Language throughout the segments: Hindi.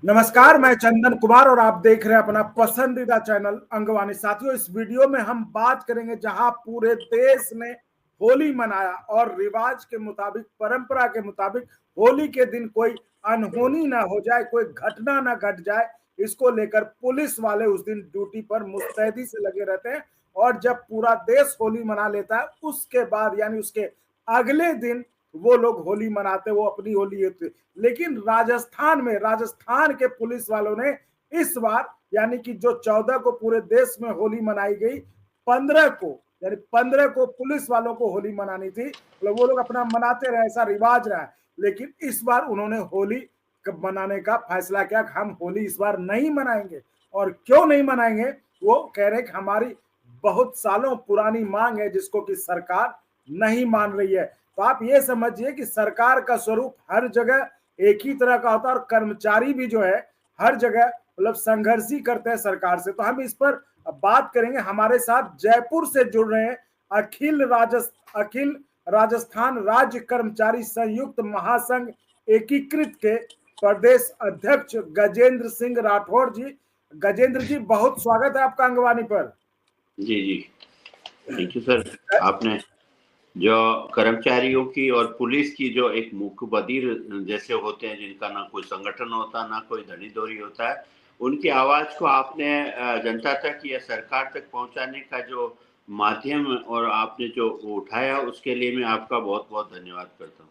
नमस्कार, मैं चंदन कुमार और आप देख रहे हैं अपना पसंदीदा चैनल अंगवानी। साथियों, इस वीडियो में हम बात करेंगे जहां पूरे देश ने होली मनाया और रिवाज के मुताबिक, परंपरा के मुताबिक होली के दिन कोई अनहोनी ना हो जाए, कोई घटना ना घट जाए, इसको लेकर पुलिस वाले उस दिन ड्यूटी पर मुस्तैदी से लगे रहते हैं। और जब पूरा देश होली मना लेता है, उसके बाद यानी उसके अगले दिन वो लोग होली मनाते, वो अपनी होली होती। लेकिन राजस्थान के पुलिस वालों ने इस बार यानी कि जो 14 को पूरे देश में होली मनाई गई, 15 को यानी 15 को पुलिस वालों को होली मनानी थी। मतलब वो लोग अपना मनाते रहे, ऐसा रिवाज रहा है। लेकिन इस बार उन्होंने होली मनाने का फैसला किया कि हम होली इस बार नहीं मनाएंगे। और क्यों नहीं मनाएंगे? वो कह रहे कि हमारी बहुत सालों पुरानी मांग है जिसको कि सरकार नहीं मान रही है। तो आप ये समझिए कि सरकार का स्वरूप हर जगह एक ही तरह का होता है और कर्मचारी भी जो है हर जगह मतलब संघर्ष ही करते हैं सरकार से। तो हम इस पर बात करेंगे। हमारे साथ जयपुर से जुड़ रहे हैं अखिल राजस्थान राज्य कर्मचारी संयुक्त महासंघ एकीकृत के प्रदेश अध्यक्ष गजेंद्र सिंह राठौर जी। गजेंद्र जी, बहुत स्वागत है आपका अंगवानी पर। जी जी, थैंक यू सर। आपने जो कर्मचारियों की और पुलिस की जो एक मुख्य बधिर जैसे होते हैं, जिनका ना कोई संगठन होता ना कोई धनी दोरी होता है, उनकी आवाज को आपने जनता तक या सरकार तक पहुंचाने का जो माध्यम और आपने जो उठाया, उसके लिए मैं आपका बहुत बहुत धन्यवाद करता हूँ।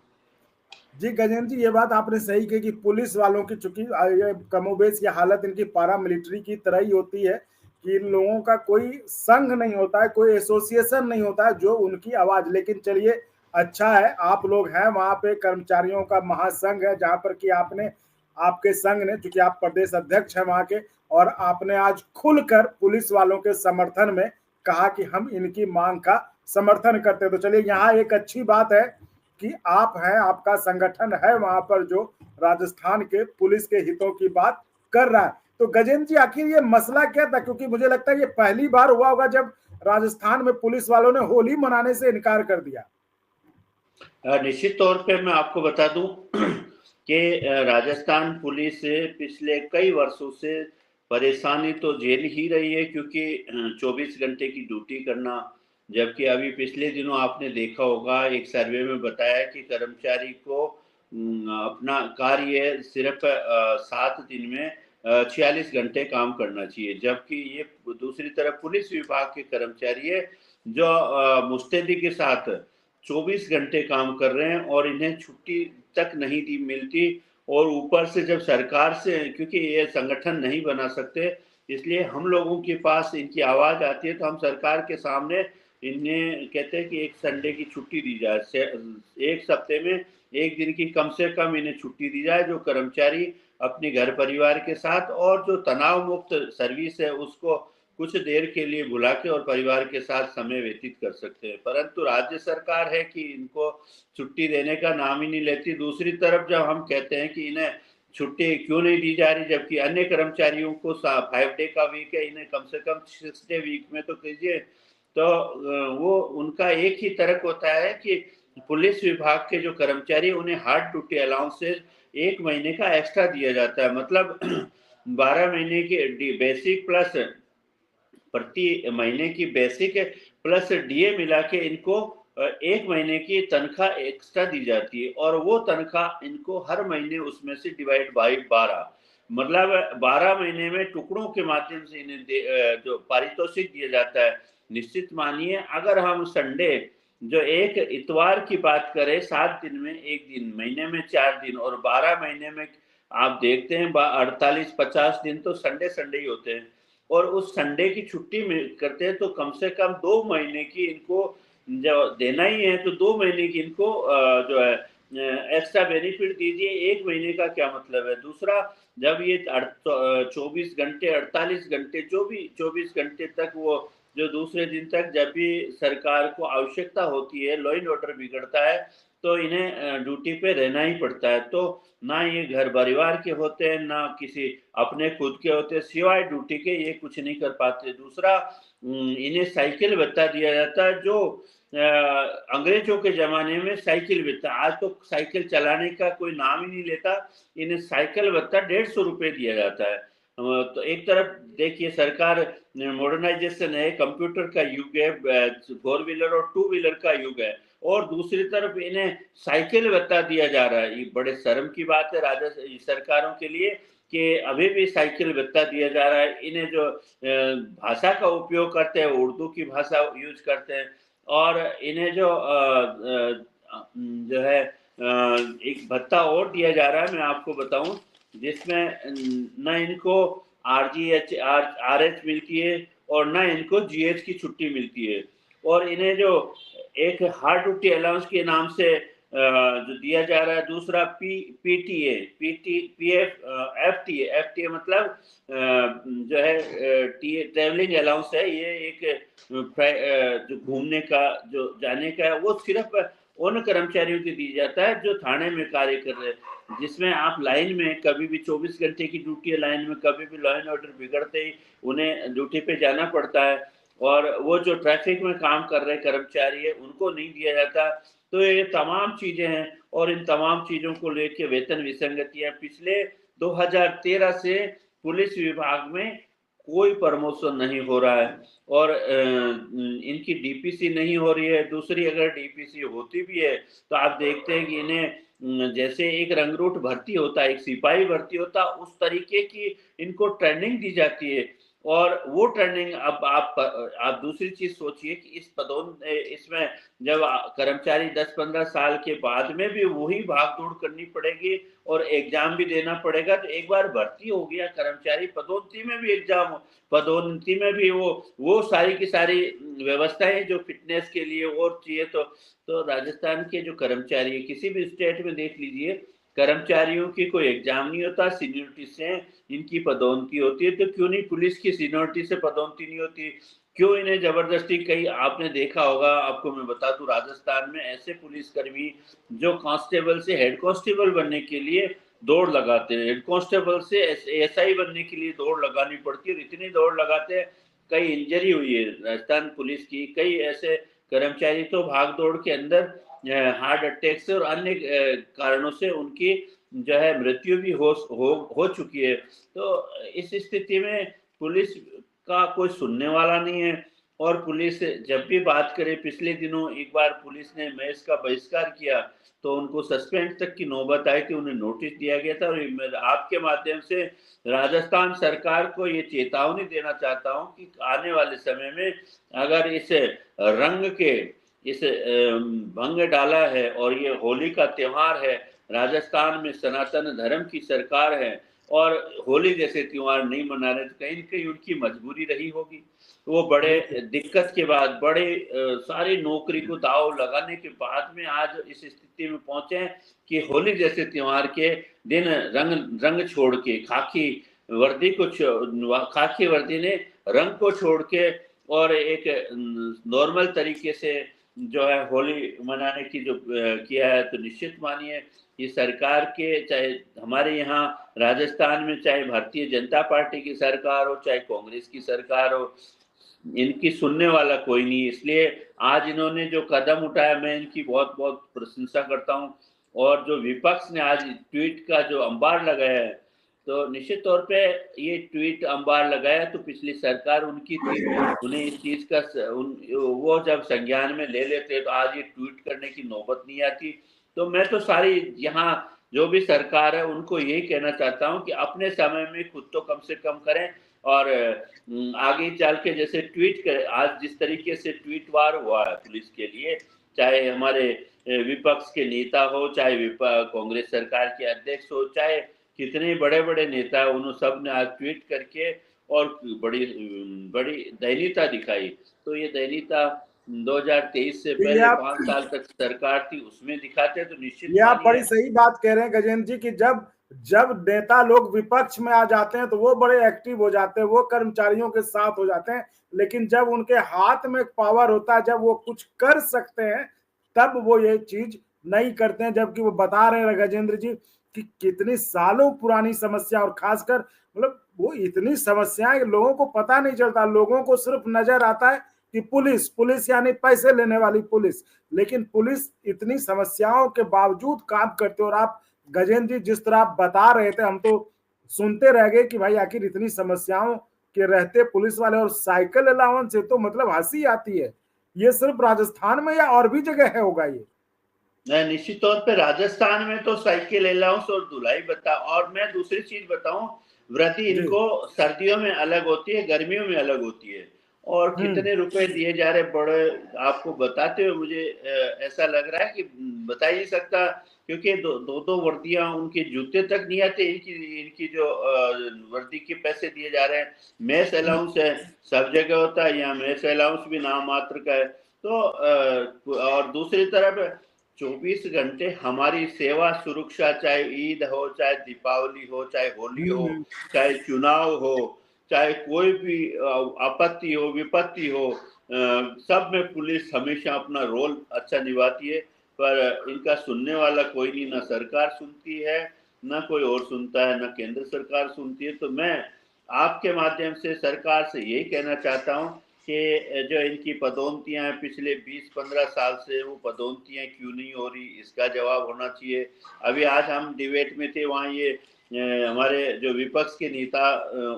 जी गजेंद्र जी, ये बात आपने सही कही कि पुलिस वालों की चूंकि ये कमोबेश ये हालत इनकी पारा मिलिट्री की तरह ही होती है कि इन लोगों का कोई संघ नहीं होता है, कोई एसोसिएशन नहीं होता है जो उनकी आवाज। लेकिन चलिए, अच्छा है आप लोग हैं वहां पे, कर्मचारियों का महासंघ है जहां पर कि आपके संघ ने, चूंकि आप प्रदेश अध्यक्ष हैं वहां के, और आपने आज खुलकर पुलिस वालों के समर्थन में कहा कि हम इनकी मांग का समर्थन करते हैं। तो चलिए, यहाँ एक अच्छी बात है कि आप हैं, आपका संगठन है वहां पर जो राजस्थान के पुलिस के हितों की बात कर रहा है। तो गजेंद्र जी, आखिर ये मसला क्या था? क्योंकि मुझे लगता है ये पहली बार हुआ होगा जब राजस्थान में पुलिस वालों ने होली मनाने से इनकार कर दिया। निश्चित तौर पे मैं आपको बता दूं कि राजस्थान पुलिस पिछले कई वर्षों से परेशानी तो झेल ही रही है, क्योंकि 24 घंटे की ड्यूटी करना। जबकि अभी पिछले दिनों आपने देखा होगा, एक सर्वे में बताया कि कर्मचारी को अपना कार्य सिर्फ 7 दिन में 46 घंटे काम करना चाहिए। जबकि ये दूसरी तरफ पुलिस विभाग के कर्मचारी है जो मुस्तैदी के साथ 24 घंटे काम कर रहे हैं और इन्हें छुट्टी तक नहीं दी मिलती। और ऊपर से जब सरकार से, क्योंकि ये संगठन नहीं बना सकते, इसलिए हम लोगों के पास इनकी आवाज आती है, तो हम सरकार के सामने इन्हें कहते हैं कि एक संडे की छुट्टी दी जाए, एक हफ्ते में एक दिन की कम से कम इन्हें छुट्टी दी जाए, जो कर्मचारी अपने घर परिवार के साथ और जो तनाव मुक्त सर्विस है उसको कुछ देर के लिए बुला के और परिवार के साथ समय व्यतीत कर सकते हैं। परंतु राज्य सरकार है कि इनको छुट्टी देने का नाम ही नहीं लेती। दूसरी तरफ जब हम कहते हैं कि इन्हें छुट्टी क्यों नहीं दी जा रही, जबकि अन्य कर्मचारियों को 5 डे का वीक है, इन्हें कम से कम 6 डे वीक में तो कीजिए। तो वो उनका एक ही तर्क होता है कि पुलिस विभाग के जो कर्मचारी, उन्हें हार्ड ड्यूटी अलाउंसेज 1 महीने का एक्स्ट्रा दिया जाता है। मतलब 12 महीने की बेसिक प्लस प्रति महीने की बेसिक प्लस डीए मिला के इनको 1 महीने की तनख्वाह एक्स्ट्रा दी जाती है। और वो तनख्वाह इनको हर महीने उसमें से डिवाइड बाई 12, मतलब 12 महीने में टुकड़ों के माध्यम से इन्हें जो पारितोषिक दिया जाता है। निश्चित मानिए, अगर हम संडे जो एक इतवार की बात करें, 7 दिन में एक दिन, महीने में 4 दिन, और 12 महीने में आप देखते हैं 48-50 दिन तो संडे संडे ही होते हैं। और उस संडे की छुट्टी में करते हैं, तो कम से कम 2 महीने की इनको जो देना ही है, तो 2 महीने की इनको जो है एक्स्ट्रा बेनिफिट दीजिए। 1 महीने का क्या मतलब है? दूसरा, जब ये 24 घंटे 48 घंटे जो भी 24 घंटे तक, वो जो दूसरे दिन तक जब भी सरकार को आवश्यकता होती है, लॉ एंड ऑर्डर बिगड़ता है, तो इन्हें ड्यूटी पे रहना ही पड़ता है। तो ना ये घर परिवार के होते हैं, ना किसी अपने खुद के होते हैं, सिवाय ड्यूटी के ये कुछ नहीं कर पाते। दूसरा, इन्हें साइकिल भत्ता दिया जाता है, जो अंग्रेजों के जमाने में साइकिल भत्ता, आज तो साइकिल चलाने का कोई नाम ही नहीं लेता, इन्हें साइकिल भत्ता 150 रुपए दिया जाता है। तो एक तरफ देखिए सरकार मॉडर्नाइजेशन है, कंप्यूटर का युग है, 4 व्हीलर और 2 व्हीलर का युग है, और दूसरी तरफ इन्हें साइकिल भत्ता दिया जा रहा है। ये बड़े शर्म की बात है सरकारों के लिए कि अभी भी साइकिल भत्ता दिया जा रहा है। इन्हें जो भाषा का उपयोग करते हैं, उर्दू की भाषा यूज करते हैं, और इन्हें जो है एक भत्ता और दिया जा रहा है, मैं आपको बताऊं, जिसमें न इनको RH मिलती है और न इनको GH की छुट्टी मिलती है, और इन्हें जो एक हार्ड ड्यूटी अलाउंस के नाम से जो दिया जा रहा है, दूसरा PTA FTA मतलब जो है ट्रेवलिंग अलाउंस है, ये एक जो घूमने का जो जाने का है, वो सिर्फ उन कर्मचारियों को दी जाता है जो थाने में कार्य कर रहे हैं, जिसमें आप लाइन में कभी भी 24 घंटे की ड्यूटी है, लाइन में कभी भी लॉ एंड ऑर्डर बिगड़ते ही उन्हें ड्यूटी पे जाना पड़ता है, और वो जो ट्रैफिक में काम कर रहे कर्मचारी है उनको नहीं दिया जाता। तो ये तमाम चीजें हैं, और इन तमाम चीजों को लेके वेतन विसंगतियां पिछले 2013 से पुलिस विभाग में कोई प्रमोशन नहीं हो रहा है, और इनकी DPC नहीं हो रही है। दूसरी, अगर DPC होती भी है तो आप देखते हैं कि इन्हें जैसे एक रंगरूट भर्ती होता है, एक सिपाही भर्ती होता है, उस तरीके की इनको ट्रेनिंग दी जाती है, और वो ट्रेनिंग अब आप दूसरी चीज सोचिए कि इसमें जब कर्मचारी 10-15 साल के बाद में भी वही भाग दौड़ करनी पड़ेगी और एग्जाम भी देना पड़ेगा, तो एक बार भर्ती हो गया कर्मचारी, पदोन्नति में भी एग्जाम, पदोन्नति में भी वो सारी की सारी व्यवस्थाएं जो फिटनेस के लिए और चाहिए, तो राजस्थान के जो कर्मचारी है, किसी भी स्टेट में देख लीजिए, कर्मचारियों की कोई एग्जाम नहीं होता, सीनियरिटी से इनकी पदोन्नति होती है। तो क्यों नहीं पुलिस की सीनियरिटी से पदोन्नति नहीं होती? क्यों इन्हें जबरदस्ती, कई आपने देखा होगा, आपको मैं बता दूं, राजस्थान में ऐसे पुलिसकर्मी जो कांस्टेबल से हेड कांस्टेबल बनने के लिए दौड़ लगाते हैं, हेड कांस्टेबल से SI बनने के लिए दौड़ लगानी पड़ती है, और इतनी दौड़ लगाते हैं, कई इंजरी हुई है राजस्थान पुलिस की। कई ऐसे कर्मचारी तो भाग दौड़ के अंदर हार्ट अटैक से और अन्य कारणों से उनकी जो है मृत्यु भी हो चुकी है। तो इस स्थिति में पुलिस का कोई सुनने वाला नहीं है, और पुलिस जब भी बात करे, पिछले दिनों एक बार पुलिस ने मैच का बहिष्कार किया तो उनको सस्पेंड तक की नौबत आई थी, उन्हें नोटिस दिया गया था। और मैं आपके माध्यम से राजस्थान सरकार को ये चेतावनी देना चाहता हूं कि आने वाले समय में अगर इस रंग के इस भंग डाला है, और ये होली का त्योहार है, राजस्थान में सनातन धर्म की सरकार है और होली जैसे त्योहार नहीं मना रहे, तो कहीं न कहीं उनकी मजबूरी रही होगी। वो बड़े दिक्कत के बाद, बड़े सारी नौकरी को दाव लगाने के बाद में आज इस स्थिति में पहुंचे हैं कि होली जैसे त्योहार के दिन रंग छोड़ के, खाकी वर्दी ने रंग को छोड़ के और एक नॉर्मल तरीके से जो है होली मनाने की जो किया है, तो निश्चित मानिए ये सरकार के, चाहे हमारे यहाँ राजस्थान में चाहे भारतीय जनता पार्टी की सरकार हो, चाहे कांग्रेस की सरकार हो, इनकी सुनने वाला कोई नहीं। इसलिए आज इन्होंने जो कदम उठाया, मैं इनकी बहुत बहुत प्रशंसा करता हूँ। और जो विपक्ष ने आज ट्वीट का जो अंबार लगाया है, तो निश्चित तौर पे ये ट्वीट अंबार लगाया तो पिछली सरकार उनकी थी, उन्हें इस चीज का वो जब संज्ञान में ले लेते तो आज ये ट्वीट करने की नौबत नहीं आती। तो मैं तो सारी यहाँ जो भी सरकार है उनको यही कहना चाहता हूँ कि अपने समय में खुद तो कम से कम करें, और आगे चल के जैसे ट्वीट करें, आज जिस तरीके से ट्वीट वार हुआ है पुलिस के लिए, चाहे हमारे विपक्ष के नेता हो, चाहे कांग्रेस सरकार के अध्यक्ष हो, चाहे कितने बड़े बड़े नेता, उन्होंने सब ने आज ट्वीट करके और बड़ी बड़ी दयनीयता दिखाई। तो ये दयनीयता 2023 से पहले 5 साल तक सरकार थी उसमें दिखाते, तो निश्चित ये आप बड़ी सही बात कह रहे हैं गजेंद्र जी कि जब नेता लोग विपक्ष में आ जाते हैं तो वो बड़े एक्टिव हो जाते हैं, वो कर्मचारियों के साथ हो जाते हैं, लेकिन जब उनके हाथ में पावर होता है, जब वो कुछ कर सकते हैं, तब वो ये चीज नहीं करते हैं। जबकि वो बता रहे हैं गजेंद्र जी कि कितनी सालों पुरानी समस्या, और खासकर मतलब वो इतनी समस्याएं लोगों को पता नहीं चलता, लोगों को सिर्फ नजर आता है कि पुलिस पुलिस यानी पैसे लेने वाली पुलिस, लेकिन पुलिस इतनी समस्याओं के बावजूद काम करते। और आप गजेंद्र जी जिस तरह आप बता रहे थे, हम तो सुनते रह गए कि भाई आखिर इतनी समस्याओं के रहते पुलिस वाले और साइकिल अलाउंस से तो मतलब हंसी आती है। ये सिर्फ राजस्थान में या और भी जगह है होगा ये? निश्चित तौर पे राजस्थान में तो साइकिल अलाउंस और धुलाई बता, और मैं दूसरी चीज बताऊं, वृद्धि जी। इनको सर्दियों में अलग होती है, गर्मियों में अलग होती है। और कितने रुपए दिए जा रहे बड़े, आपको बताते हुए मुझे ऐसा लग रहा है कि बता ही नहीं सकता, क्योंकि दो वर्दियां, उनके जूते तक नहीं आते। इनकी इनकी जो वर्दी के पैसे दिए जा रहे हैं। मेस अलाउंस है, सब जगह होता है, यहाँ मेस अलाउंस भी नाम मात्र का है। तो और दूसरी तरफ 24 घंटे हमारी सेवा सुरक्षा, चाहे ईद हो, चाहे दीपावली हो, चाहे होली हो, चाहे चुनाव हो, चाहे कोई भी आपत्ति हो, विपत्ति हो, सब में पुलिस हमेशा अपना रोल अच्छा निभाती है। पर इनका सुनने वाला कोई नहीं, ना सरकार सुनती है, ना कोई और सुनता है, ना केंद्र सरकार सुनती है। तो मैं आपके माध्यम से सरकार से यही कहना चाहता हूँ कि जो इनकी पदोन्नतियां हैं पिछले 20-15 साल से, वो पदोन्नतियां क्यों नहीं हो रही, इसका जवाब होना चाहिए। अभी आज हम डिबेट में थे, वहाँ ये हमारे जो विपक्ष के नेता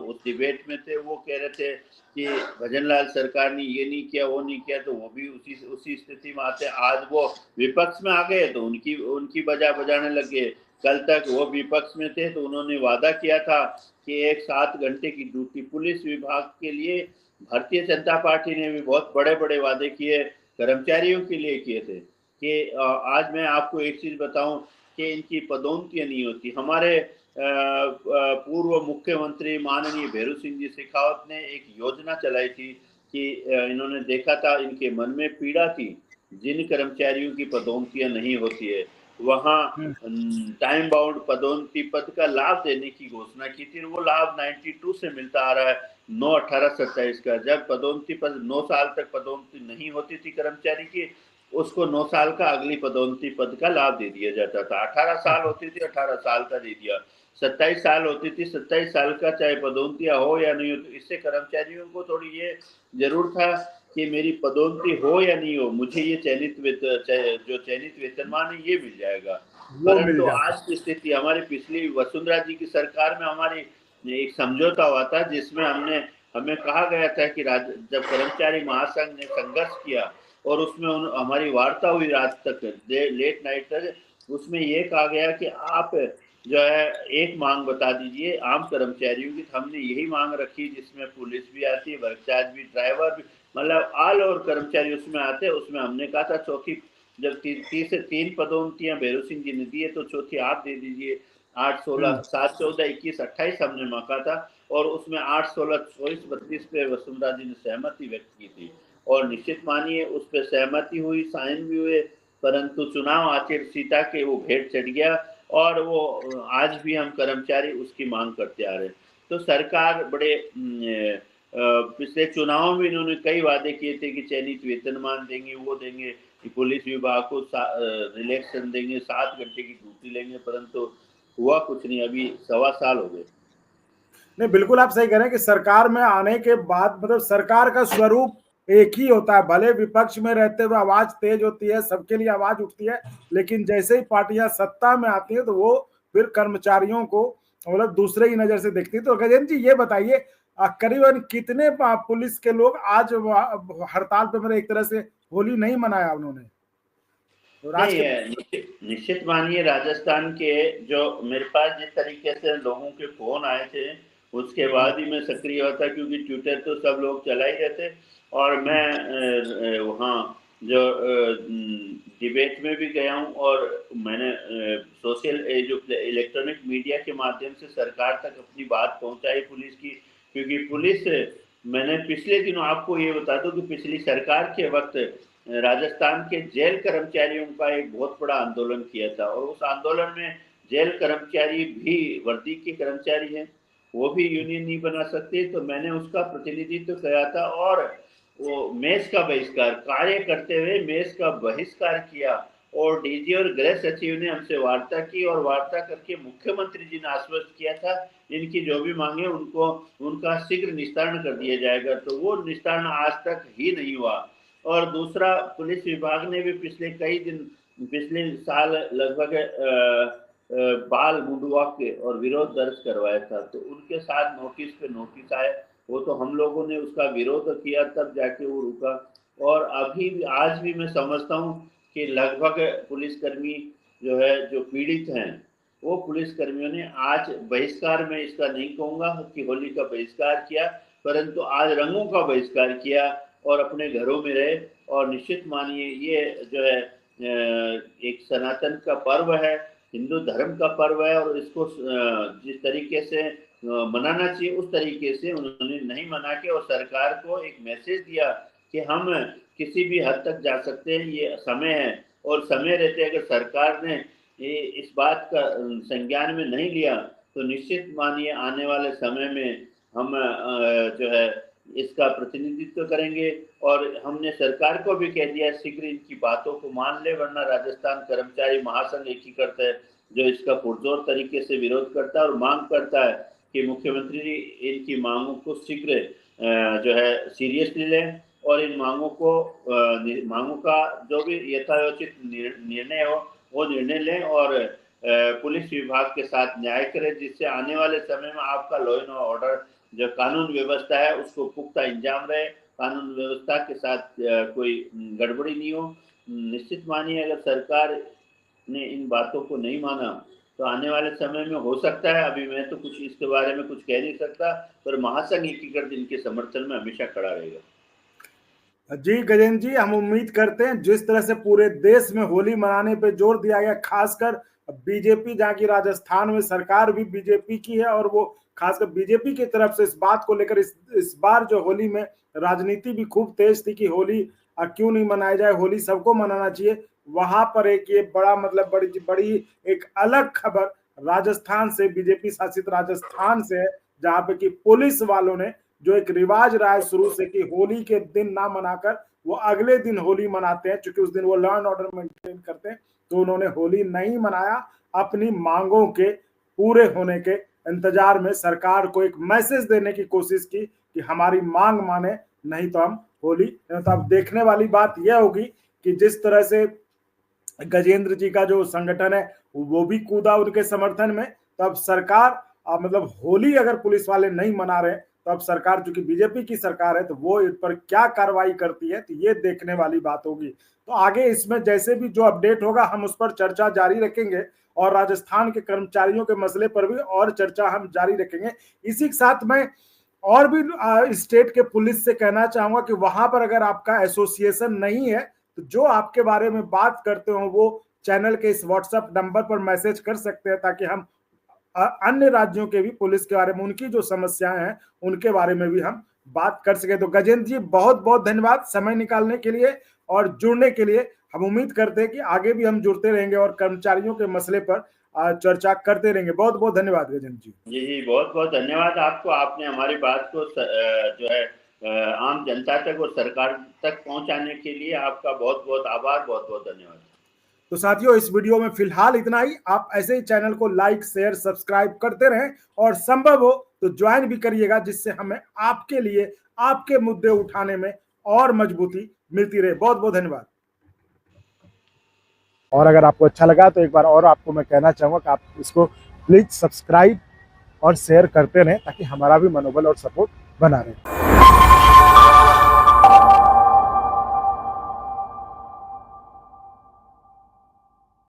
उस डिबेट में थे, वो कह रहे थे कि भजनलाल सरकार ने ये नहीं किया, वो नहीं किया, तो वो भी उसी स्थिति में आते। आज वो विपक्ष में आ गए तो उनकी उनकी बजा बजाने लग गए। कल तक वो विपक्ष में थे तो उन्होंने वादा किया था कि एक 7 घंटे की ड्यूटी पुलिस विभाग के लिए। भारतीय जनता पार्टी ने भी बहुत बड़े बड़े वादे किए, कर्मचारियों के लिए किए थे। कि आज मैं आपको एक चीज बताऊं कि इनकी पदोन्नतियां नहीं होती। हमारे पूर्व मुख्यमंत्री माननीय भैरू सिंह जी शेखावत ने एक योजना चलाई थी कि इन्होंने देखा था, इनके मन में पीड़ा थी, जिन कर्मचारियों की पदोन्नतियां नहीं होती है, वहाँ टाइम बाउंड पदोन्नति पद का लाभ देने की घोषणा की थी। वो लाभ 92 से मिलता आ रहा है, 9, 18, 27 का। जब पदोन्नति पद 9 साल तक पदोन्नति नहीं होती थी कर्मचारी की, उसको 9 साल का अगली पदोन्नति पद का लाभ दे दिया जाता था। 18 साल होती थी, 18 साल का दे दिया। 27 साल होती थी, 27 साल का, चाहे पदोन्नतियां हो या नहीं हो। तो इससे कर्मचारियों को थोड़ी ये जरूर था कि मेरी पदोन्नति हो या नहीं हो, मुझे ये जो चयनित वेतनमान है ये मिल जाएगा। वो मिल परंतु जाता। आज की स्थिति, हमारी पिछली वसुंधरा जी की सरकार में हमारी एक समझौता हुआ था, जिसमें हमें कहा गया था कि जब कर्मचारी महासंघ ने संघर्ष किया और उसमें हमारी वार्ता हुई रात तक, लेट नाइट तक, उसमें ये कहा गया कि आप जो है एक मांग बता दीजिए आम कर्मचारियों की। हमने यही मांग रखी, जिसमें पुलिस भी आती है, वर्क चार्ज भी, ड्राइवर भी, मतलब ऑल और कर्मचारी उसमें आते हैं। उसमें हमने कहा था चौथी, जब 3 पदोन्नतियां भैरू सिंह जी ने दी है, तो चौथी आप दे दीजिए। 8, 16, 7, 14, 21, 28 हमने मांगा था, और उसमें 8, 16, 24, 32 पे वसुंधरा जी ने सहमति व्यक्त की थी। और निश्चित मानिए उस पर सहमति हुई, साइन भी हुए, परंतु चुनाव आचार संहिता के वो भेंट चढ़ गया, और वो आज भी हम कर्मचारी उसकी मांग करते आ रहे हैं। तो सरकार बड़े पिछले चुनाव में इन्होंने कई वादे किए थे कि चयनित वेतनमान देंगे, वो देंगे, कि पुलिस विभाग को रिलैक्सेशन देंगे, 7 घंटे की ड्यूटी लेंगे, परंतु हुआ कुछ नहीं। अभी 1.25 साल हो गए। नहीं, बिल्कुल आप सही कह रहे हैं कि सरकार में आने के बाद मतलब सरकार का स्वरूप एक ही होता है। भले विपक्ष में रहते हुए आवाज तेज होती है, सबके लिए आवाज उठती है, लेकिन जैसे ही पार्टियां सत्ता में आती हैं तो वो फिर कर्मचारियों को मतलब दूसरे ही नजर से देखती है। तो गजेंद्र जी ये बताइए, करीबन कितने पुलिस के लोग आज हड़ताल पे, मतलब एक तरह से होली नहीं मनाया उन्होंने? तो नहीं है, निश्चित मानिए राजस्थान के, जो मेरे पास जिस तरीके से लोगों के फोन आए थे, उसके बाद ही मैं सक्रिय हुआ था, क्योंकि ट्विटर तो सब लोग चला ही रहते। और मैं वहाँ जो डिबेट में भी गया हूँ, और मैंने सोशल जो इलेक्ट्रॉनिक मीडिया के माध्यम से सरकार तक अपनी बात पहुँचाई पुलिस की। क्योंकि पुलिस, मैंने पिछले दिनों आपको ये बता दूं कि पिछली सरकार के वक्त राजस्थान के जेल कर्मचारियों का एक बहुत बड़ा आंदोलन किया था, और उस आंदोलन में जेल कर्मचारी भी वर्दी के कर्मचारी हैं, वो भी यूनियन नहीं बना सकते। तो मैंने उसका प्रतिनिधित्व किया था, और वो मेस का बहिष्कार कार्य करते हुए मेस का बहिष्कार किया, और डीजी और गृह सचिव ने हमसे वार्ता की और वार्ता करके मुख्यमंत्री जी ने आश्वस्त किया था इनकी जो भी मांगे उनका शीघ्र निस्तारण कर दिया जाएगा। तो वो निस्तारण आज तक ही नहीं हुआ। और दूसरा, पुलिस विभाग ने भी पिछले साल लगभग बाल मुंडवा के और विरोध दर्ज करवाया था। तो उनके साथ नोटिस पे नोटिस आए, वो तो हम लोगों ने उसका विरोध किया, तब जाके वो रुका। और आज भी मैं समझता हूँ कि लगभग पुलिसकर्मी जो पीड़ित हैं, वो पुलिसकर्मियों ने आज बहिष्कार में, इसका नहीं कहूँगा कि होली का बहिष्कार किया, परंतु आज रंगों का बहिष्कार किया और अपने घरों में रहे। और निश्चित मानिए ये जो है एक सनातन का पर्व है, हिंदू धर्म का पर्व है, और इसको जिस तरीके से मनाना चाहिए उस तरीके से उन्होंने नहीं मना के और सरकार को एक मैसेज दिया कि हम किसी भी हद तक जा सकते हैं, ये समय है। और समय रहते अगर सरकार ने इस बात का संज्ञान में नहीं लिया तो निश्चित मानिए आने वाले समय में हम जो है इसका प्रतिनिधित्व करेंगे। और हमने सरकार को भी कह दिया शीघ्र इनकी बातों को मान ले, वरना राजस्थान कर्मचारी महासंघ एकीकृत है जो इसका पुरजोर तरीके से विरोध करता है और मांग करता है कि मुख्यमंत्री जी इनकी मांगों को शीघ्र जो है सीरियसली लें और इन मांगों का जो भी यथायोचित निर्णय हो वो निर्णय लें और पुलिस विभाग के साथ न्याय करें, जिससे आने वाले समय में आपका लॉ एंड ऑर्डर जो कानून व्यवस्था है उसको पुख्ता इंजाम रहे, कानून व्यवस्था के साथ कोई गड़बड़ी नहीं हो। निश्चित मानिए अगर सरकार ने इन बातों को नहीं माना तो आने वाले समय में हो सकता है, अभी मैं तो कुछ इसके बारे में कुछ कह नहीं सकता, पर महासंघ एकीकृत इनके समर्थन में हमेशा खड़ा रहेगा। जी गजेंद्र जी, हम उम्मीद करते हैं जिस तरह से पूरे देश में होली मनाने पे जोर दिया गया, खासकर बीजेपी, जहाँ की राजस्थान में सरकार भी बीजेपी की है और वो खासकर बीजेपी की तरफ से इस बात को लेकर इस बार जो होली में राजनीति भी खूब तेज थी कि होली क्यों नहीं मनाया जाए, होली सबको मनाना चाहिए। वहां पर एक ये बड़ा मतलब बड़ी एक अलग खबर राजस्थान से, बीजेपी शासित राजस्थान से, जहां पे कि पुलिस वालों ने जो एक रिवाज रहा है शुरू से कि होली के दिन ना मनाकर वो अगले दिन होली मनाते हैं, क्योंकि उस दिन वो लॉ एंड ऑर्डर मेंटेन करते हैं, तो उन्होंने होली नहीं मनाया। अपनी मांगों के पूरे होने के इंतजार में सरकार को एक मैसेज देने की कोशिश की कि हमारी मांग माने, नहीं तो हम होली। तो अब देखने वाली बात यह होगी कि जिस तरह से गजेंद्र जी का जो संगठन है वो भी कूदा उनके समर्थन में, तो अब सरकार मतलब होली अगर पुलिस वाले नहीं मना रहे तो अब सरकार, चूंकि बीजेपी की सरकार है, तो वो इन पर क्या कार्रवाई करती है, तो ये देखने वाली बात होगी। तो आगे इसमें जैसे भी जो अपडेट होगा हम उस पर चर्चा जारी रखेंगे और राजस्थान के कर्मचारियों के मसले पर भी और चर्चा हम जारी रखेंगे। इसी के साथ मैं और भी स्टेट के पुलिस से कहना चाहूंगा कि वहां पर अगर आपका एसोसिएशन नहीं है तो जो आपके बारे में बात करते हो वो चैनल के इस व्हाट्सएप नंबर पर मैसेज कर सकते हैं, ताकि हम अन्य राज्यों के भी पुलिस के बारे में, उनकी जो समस्याएं हैं उनके बारे में भी हम बात कर सके। तो गजेंद्र जी बहुत बहुत धन्यवाद समय निकालने के लिए और जुड़ने के लिए। हम उम्मीद करते हैं कि आगे भी हम जुड़ते रहेंगे और कर्मचारियों के मसले पर चर्चा करते रहेंगे। बहुत बहुत धन्यवाद गजेंद्र जी। जी बहुत बहुत धन्यवाद आपको। आपने हमारी बात को जो है आम जनता तक और सरकार तक पहुंचाने के लिए आपका बहुत बहुत आभार, बहुत बहुत धन्यवाद। तो साथियों इस वीडियो में फिलहाल इतना ही। आप ऐसे ही चैनल को लाइक शेयर सब्सक्राइब करते रहें और संभव हो तो ज्वाइन भी करिएगा, जिससे हमें आपके लिए आपके मुद्दे उठाने में और मजबूती मिलती रहे। बहुत बहुत धन्यवाद। और अगर आपको अच्छा लगा तो एक बार और आपको मैं कहना चाहूंगा कि आप इसको प्लीज सब्सक्राइब और शेयर करते रहें, ताकि हमारा भी मनोबल और सपोर्ट बना रहे।